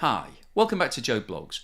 Hi, welcome back to Joe Blogs.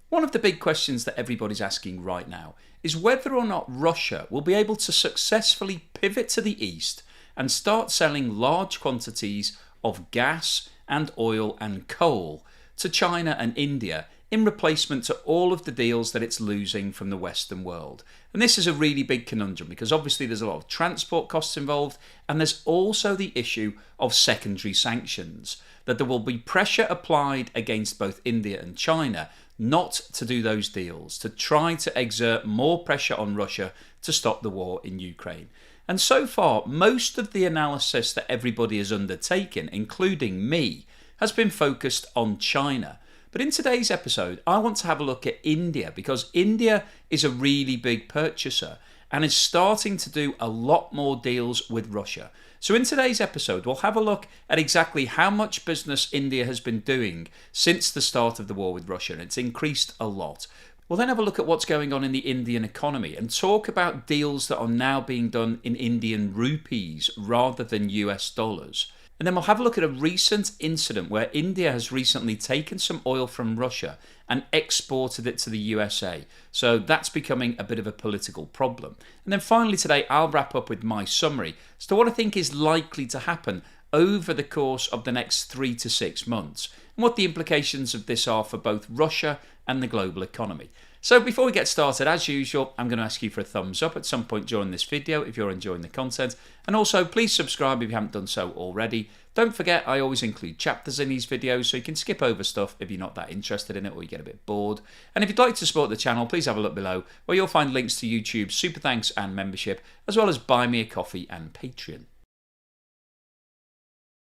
One of the big questions that everybody's asking right now is whether or not Russia will be able to successfully pivot to the east and start selling large quantities of gas and oil and coal to China and India in replacement to all of the deals that it's losing from the Western world. And this is a really big conundrum because obviously there's a lot of transport costs involved, and there's also the issue of secondary sanctions, that there will be pressure applied against both India and China not to do those deals, to try to exert more pressure on Russia to stop the war in Ukraine. And so far, most of the analysis that everybody has undertaken, including me, has been focused on China. But in today's episode, I want to have a look at India because India is a really big purchaser and is starting to do a lot more deals with Russia. So in today's episode, we'll have a look at exactly how much business India has been doing since the start of the war with Russia, and it's increased a lot. We'll then have a look at what's going on in the Indian economy and talk about deals that are now being done in Indian rupees rather than US dollars. And then we'll have a look at a recent incident where India has recently taken some oil from Russia and exported it to the USA. So that's becoming a bit of a political problem. And then finally today, I'll wrap up with my summary as to what I think is likely to happen over the course of the next 3 to 6 months and what the implications of this are for both Russia and the global economy. So before we get started, as usual, I'm going to ask you for a thumbs up at some point during this video if you're enjoying the content. And also, please subscribe if you haven't done so already. Don't forget, I always include chapters in these videos, so you can skip over stuff if you're not that interested in it or you get a bit bored. And if you'd like to support the channel, please have a look below, where you'll find links to YouTube, Super Thanks and membership, as well as Buy Me a Coffee and Patreon.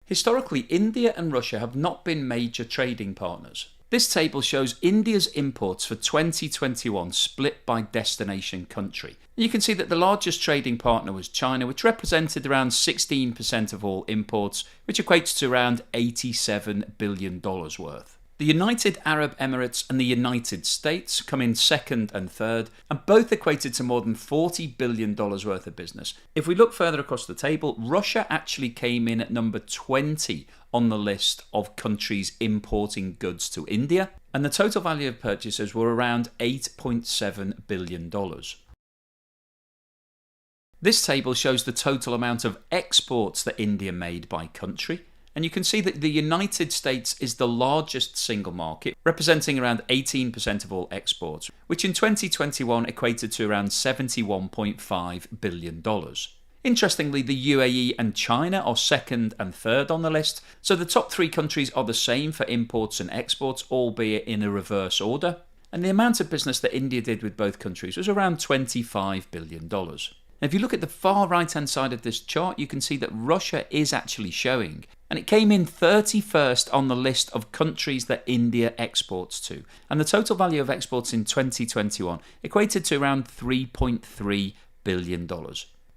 Historically, India and Russia have not been major trading partners. This table shows India's imports for 2021 split by destination country. You can see that the largest trading partner was China, which represented around 16% of all imports, which equates to around $87 billion worth. The United Arab Emirates and the United States come in second and third, and both equated to more than $40 billion worth of business. If we look further across the table, Russia actually came in at number 20 on the list of countries importing goods to India, and the total value of purchases were around $8.7 billion. This table shows the total amount of exports that India made by country. And you can see that the United States is the largest single market, representing around 18% of all exports, which in 2021 equated to around $71.5 billion. Interestingly, the UAE and China are second and third on the list, so the top 3 countries are the same for imports and exports, albeit in a reverse order. And the amount of business that India did with both countries was around $25 billion. If you look at the far right hand side of this chart, you can see that Russia is actually showing, and it came in 31st on the list of countries that India exports to, and the total value of exports in 2021 equated to around $3.3 billion.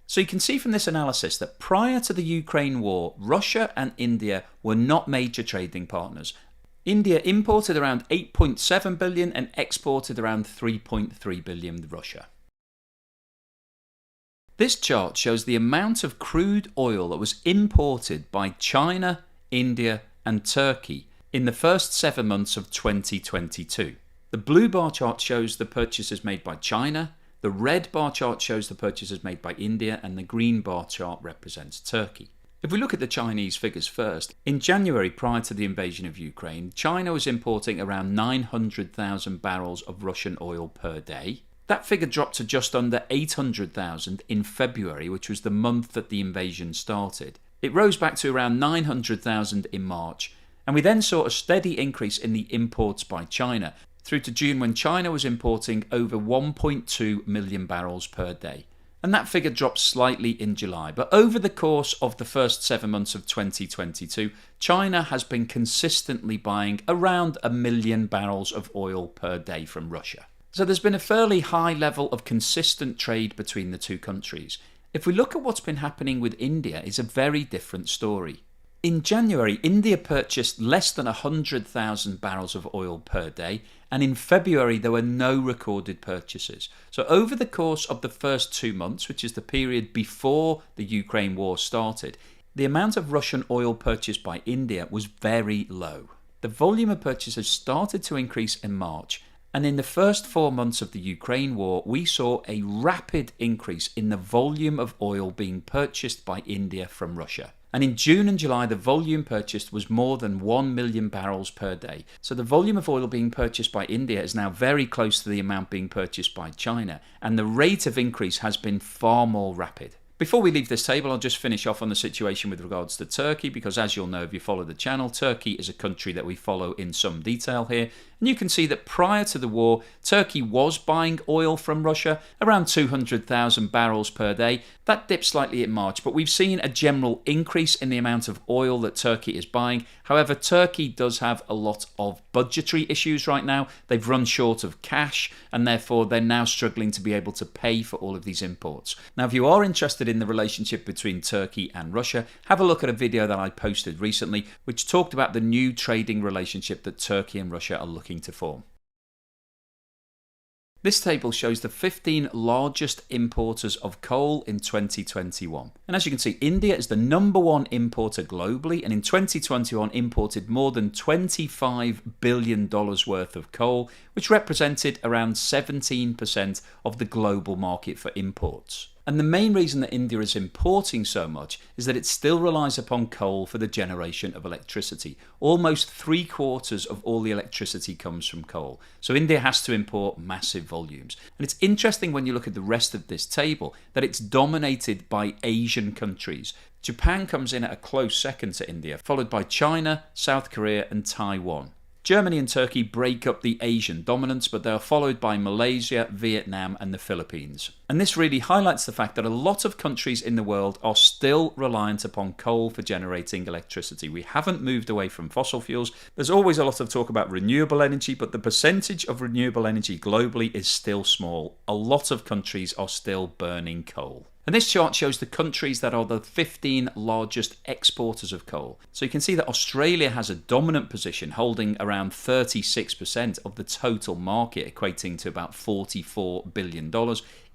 So you can see from this analysis that prior to the Ukraine war, Russia and India were not major trading partners. India imported around 8.7 billion and exported around 3.3 billion with Russia. This chart shows the amount of crude oil that was imported by China, India and Turkey in the first 7 months of 2022. The blue bar chart shows the purchases made by China, the red bar chart shows the purchases made by India, and the green bar chart represents Turkey. If we look at the Chinese figures first, in January prior to the invasion of Ukraine, China was importing around 900,000 barrels of Russian oil per day. That figure dropped to just under 800,000 in February, which was the month that the invasion started. It rose back to around 900,000 in March, and we then saw a steady increase in the imports by China, through to June when China was importing over 1.2 million barrels per day. And that figure dropped slightly in July, but over the course of the first 7 months of 2022, China has been consistently buying around 1 million barrels of oil per day from Russia. So there's been a fairly high level of consistent trade between the two countries. If we look at what's been happening with India, it's a very different story. In January, India purchased less than 100,000 barrels of oil per day, and in February there were no recorded purchases. So over the course of the first 2 months, which is the period before the Ukraine war started, the amount of Russian oil purchased by India was very low. the volume of purchases started to increase in March, and in the first 4 months of the Ukraine war, we saw a rapid increase in the volume of oil being purchased by India from Russia. And in June and July, the volume purchased was more than 1 million barrels per day. So the volume of oil being purchased by India is now very close to the amount being purchased by China, and the rate of increase has been far more rapid. Before we leave this table, I'll just finish off on the situation with regards to Turkey, because as you'll know if you follow the channel, Turkey is a country that we follow in some detail here. And you can see that prior to the war, Turkey was buying oil from Russia, around 200,000 barrels per day. That dipped slightly in March, but we've seen a general increase in the amount of oil that Turkey is buying. However, Turkey does have a lot of budgetary issues right now. They've run short of cash, and therefore they're now struggling to be able to pay for all of these imports. Now, if you are interested in the relationship between Turkey and Russia, have a look at a video that I posted recently, which talked about the new trading relationship that Turkey and Russia are looking to form. This table shows the 15 largest importers of coal in 2021. And as you can see, India is the #1 importer globally, and in 2021 imported more than $25 billion worth of coal, which represented around 17% of the global market for imports. And the main reason that India is importing so much is that it still relies upon coal for the generation of electricity. Almost 3/4 of all the electricity comes from coal. So India has to import massive volumes. And it's interesting when you look at the rest of this table that it's dominated by Asian countries. Japan comes in at a close second to India, followed by China, South Korea and Taiwan. Germany and Turkey break up the Asian dominance, but they are followed by Malaysia, Vietnam and the Philippines. And this really highlights the fact that a lot of countries in the world are still reliant upon coal for generating electricity. We haven't moved away from fossil fuels. There's always a lot of talk about renewable energy, but the percentage of renewable energy globally is still small. A lot of countries are still burning coal. And this chart shows the countries that are the 15 largest exporters of coal. So you can see that Australia has a dominant position, holding around 36% of the total market, equating to about $44 billion.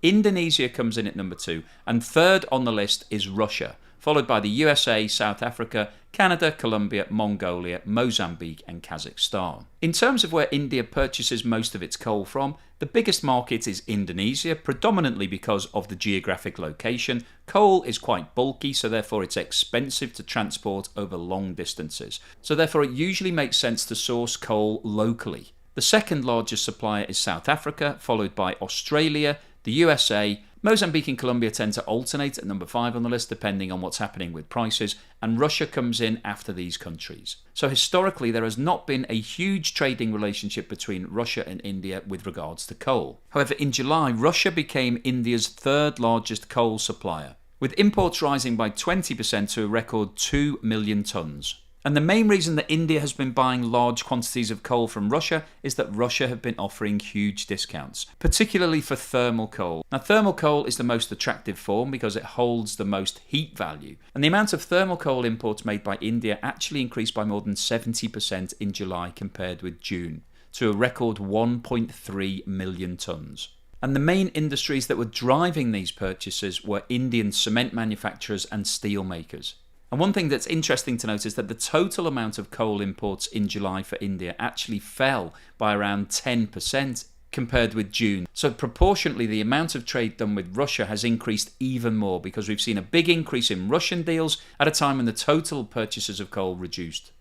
Indonesia comes in at number 2, and third on the list is Russia, followed by the USA, South Africa, Canada, Colombia, Mongolia, Mozambique and Kazakhstan. In terms of where India purchases most of its coal from, the biggest market is Indonesia, predominantly because of the geographic location. Coal is quite bulky, so therefore it's expensive to transport over long distances. So therefore it usually makes sense to source coal locally. The second largest supplier is South Africa, followed by Australia, the USA. Mozambique and Colombia tend to alternate at number 5 on the list depending on what's happening with prices, and Russia comes in after these countries. So historically there has not been a huge trading relationship between Russia and India with regards to coal. However, in July, Russia became India's third largest coal supplier, with imports rising by 20% to a record 2 million tonnes. And the main reason that India has been buying large quantities of coal from Russia is that Russia have been offering huge discounts, particularly for thermal coal. Now, thermal coal is the most attractive form because it holds the most heat value. And the amount of thermal coal imports made by India actually increased by more than 70% in July compared with June, to a record 1.3 million tonnes. And the main industries that were driving these purchases were Indian cement manufacturers and steel makers. And one thing that's interesting to note is that the total amount of coal imports in July for India actually fell by around 10% compared with June. So proportionately, the amount of trade done with Russia has increased even more because we've seen a big increase in Russian deals at a time when the total purchases of coal reduced.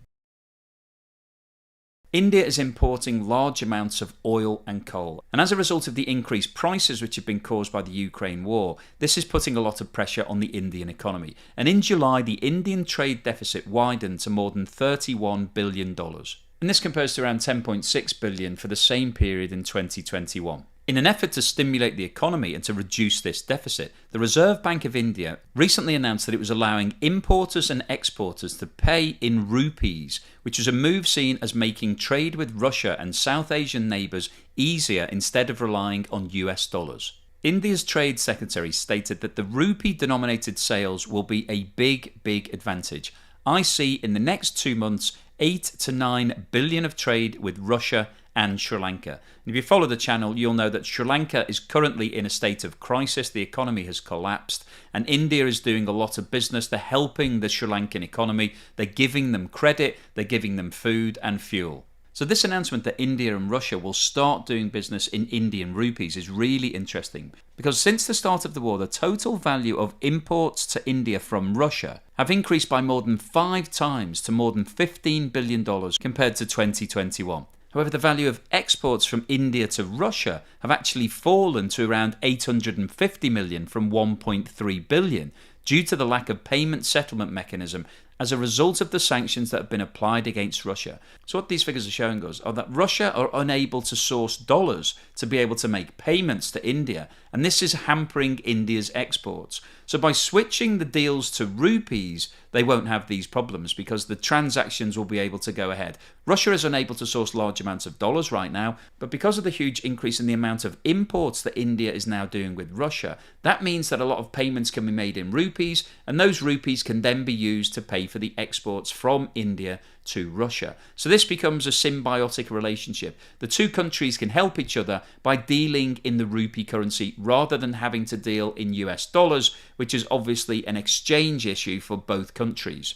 India is importing large amounts of oil and coal, and as a result of the increased prices which have been caused by the Ukraine war, this is putting a lot of pressure on the Indian economy. And in July, the Indian trade deficit widened to more than $31 billion. And this compares to around $10.6 billion for the same period in 2021. In an effort to stimulate the economy and to reduce this deficit, the Reserve Bank of India recently announced that it was allowing importers and exporters to pay in rupees, which was a move seen as making trade with Russia and South Asian neighbours easier instead of relying on US dollars. India's Trade Secretary stated that the rupee-denominated sales will be a big advantage. I see in the next 2 months 8 to 9 billion of trade with Russia and Sri Lanka. And if you follow the channel, you'll know that Sri Lanka is currently in a state of crisis. The economy has collapsed, and India is doing a lot of business. They're helping the Sri Lankan economy. They're giving them credit. They're giving them food and fuel. So this announcement that India and Russia will start doing business in Indian rupees is really interesting, because since the start of the war, the total value of imports to India from Russia have increased by more than 5 times to more than $15 billion compared to 2021. However, the value of exports from India to Russia have actually fallen to around 850 million from 1.3 billion due to the lack of payment settlement mechanism as a result of the sanctions that have been applied against Russia. So what these figures are showing us are that Russia are unable to source dollars to be able to make payments to India, and this is hampering India's exports. So by switching the deals to rupees, they won't have these problems because the transactions will be able to go ahead. Russia is unable to source large amounts of dollars right now, but because of the huge increase in the amount of imports that India is now doing with Russia, that means that a lot of payments can be made in rupees, and those rupees can then be used to pay for the exports from India to Russia. So this becomes a symbiotic relationship. The two countries can help each other by dealing in the rupee currency rather than having to deal in US dollars, which is obviously an exchange issue for both countries.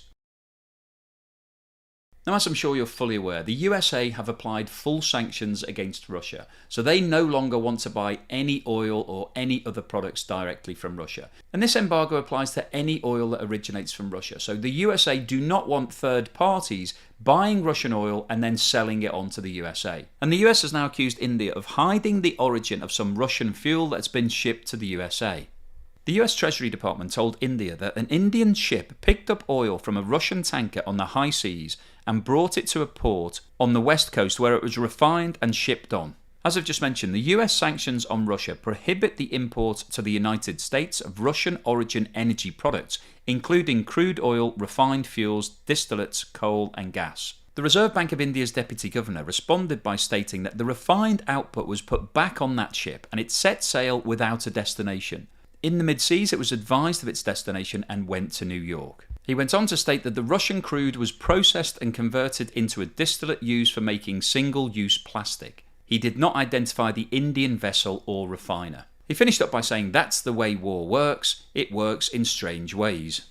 Now, as I'm sure you're fully aware, the USA have applied full sanctions against Russia, so they no longer want to buy any oil or any other products directly from Russia. And this embargo applies to any oil that originates from Russia. So the USA do not want third parties buying Russian oil and then selling it on to the USA. And the US has now accused India of hiding the origin of some Russian fuel that's been shipped to the USA. The US Treasury Department told India that an Indian ship picked up oil from a Russian tanker on the high seas and brought it to a port on the west coast where it was refined and shipped on. As I've just mentioned, the US sanctions on Russia prohibit the import to the United States of Russian origin energy products, including crude oil, refined fuels, distillates, coal and gas. The Reserve Bank of India's Deputy Governor responded by stating that the refined output was put back on that ship and it set sail without a destination. In the mid-seas, it was advised of its destination and went to New York. He went on to state that the Russian crude was processed and converted into a distillate used for making single-use plastic. He did not identify the Indian vessel or refiner. He finished up by saying that's the way war works. It works in strange ways.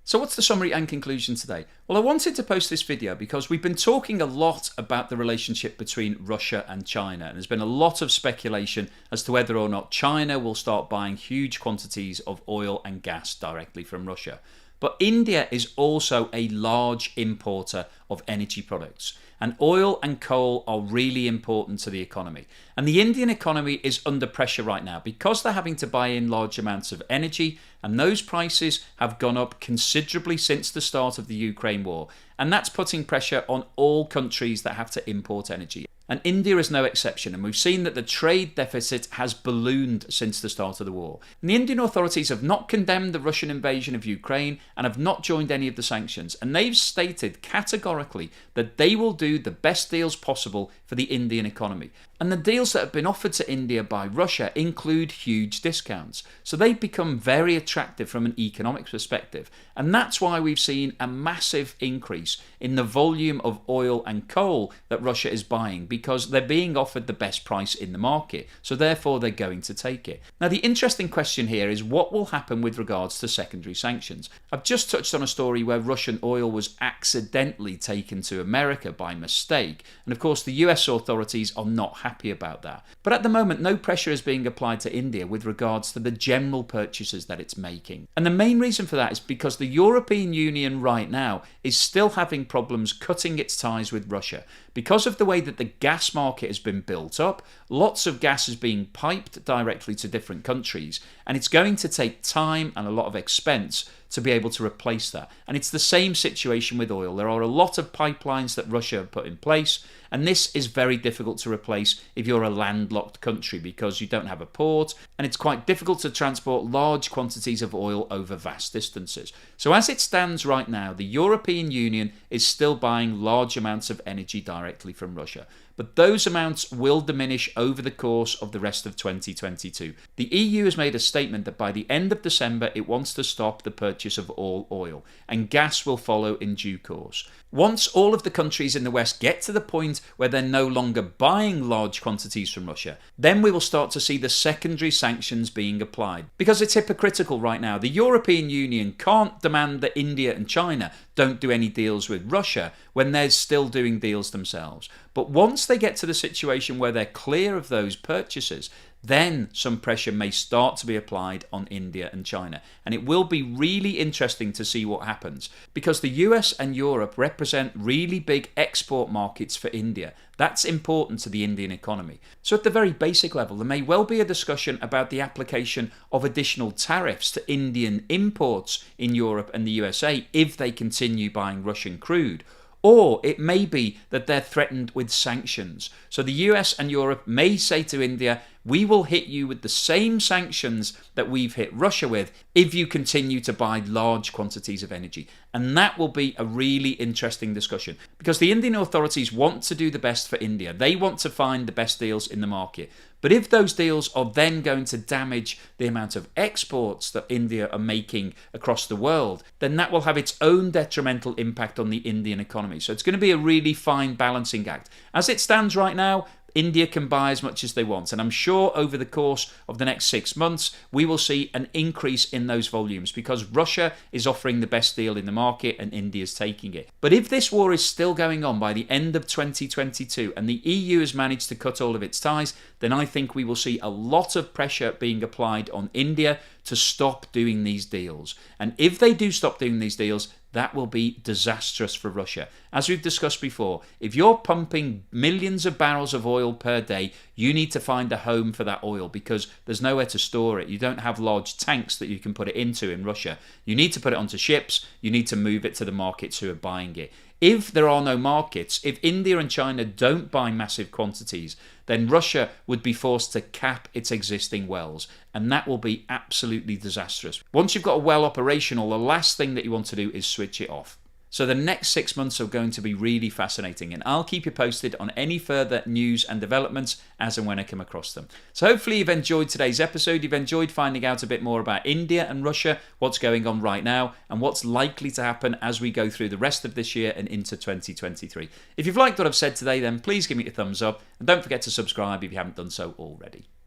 So what's the summary and conclusion today? Well, I wanted to post this video because we've been talking a lot about the relationship between Russia and China, and there's been a lot of speculation as to whether or not China will start buying huge quantities of oil and gas directly from Russia. But India is also a large importer of energy products, and oil and coal are really important to the economy. And the Indian economy is under pressure right now because they're having to buy in large amounts of energy, and those prices have gone up considerably since the start of the Ukraine war. And that's putting pressure on all countries that have to import energy. And India is no exception, and we've seen that the trade deficit has ballooned since the start of the war. And the Indian authorities have not condemned the Russian invasion of Ukraine and have not joined any of the sanctions, and they've stated categorically that they will do the best deals possible for the Indian economy. And the deals that have been offered to India by Russia include huge discounts, so they've become very attractive from an economic perspective. And that's why we've seen a massive increase in the volume of oil and coal that Russia is buying, because they're being offered the best price in the market, so therefore they're going to take it. Now, the interesting question here is what will happen with regards to secondary sanctions. I've just touched on a story where Russian oil was accidentally taken to America by mistake, and of course the US authorities are not happy about that. But at the moment, no pressure is being applied to India with regards to the general purchases that it's making. And the main reason for that is because the European Union right now is still having problems cutting its ties with Russia. Because of the way that the gas market has been built up, lots of gas is being piped directly to different countries, and it's going to take time and a lot of expense to be able to replace that. And it's the same situation with oil. There are a lot of pipelines that Russia have put in place, and this is very difficult to replace if you're a landlocked country because you don't have a port, and it's quite difficult to transport large quantities of oil over vast distances. So as it stands right now, the European Union is still buying large amounts of energy directly from Russia. but those amounts will diminish over the course of the rest of 2022. The EU has made a statement that by the end of December it wants to stop the purchase of all oil, and gas will follow in due course. Once all of the countries in the West get to the point where they're no longer buying large quantities from Russia, then we will start to see the secondary sanctions being applied. Because it's hypocritical right now. The European Union can't demand that India and China don't do any deals with Russia when they're still doing deals themselves. But once they get to the situation where they're clear of those purchases, then some pressure may start to be applied on India and China. And it will be really interesting to see what happens, because the US and Europe represent really big export markets for India. That's important to the Indian economy. So at the very basic level, there may well be a discussion about the application of additional tariffs to Indian imports in Europe and the USA if they continue buying Russian crude. Or it may be that they're threatened with sanctions. So the US and Europe may say to India, we will hit you with the same sanctions that we've hit Russia with if you continue to buy large quantities of energy. And that will be a really interesting discussion, because the Indian authorities want to do the best for India. They want to find the best deals in the market. But if those deals are then going to damage the amount of exports that India are making across the world, then that will have its own detrimental impact on the Indian economy. So it's going to be a really fine balancing act. As it stands right now, India can buy as much as they want, and I'm sure over the course of the next 6 months we will see an increase in those volumes because Russia is offering the best deal in the market and India is taking it. But if this war is still going on by the end of 2022 and the EU has managed to cut all of its ties, then I think we will see a lot of pressure being applied on India to stop doing these deals. And if they do stop doing these deals, that will be disastrous for Russia. As we've discussed before, if you're pumping millions of barrels of oil per day, you need to find a home for that oil because there's nowhere to store it. You don't have large tanks that you can put it into in Russia. You need to put it onto ships. You need to move it to the markets who are buying it. If there are no markets, if India and China don't buy massive quantities, then Russia would be forced to cap its existing wells, and that will be absolutely disastrous. Once you've got a well operational, the last thing that you want to do is switch it off. So the next 6 months are going to be really fascinating, and I'll keep you posted on any further news and developments as and when I come across them. So hopefully you've enjoyed today's episode. You've enjoyed finding out a bit more about India and Russia, what's going on right now, and what's likely to happen as we go through the rest of this year and into 2023. If you've liked what I've said today, then please give me a thumbs up, and don't forget to subscribe if you haven't done so already.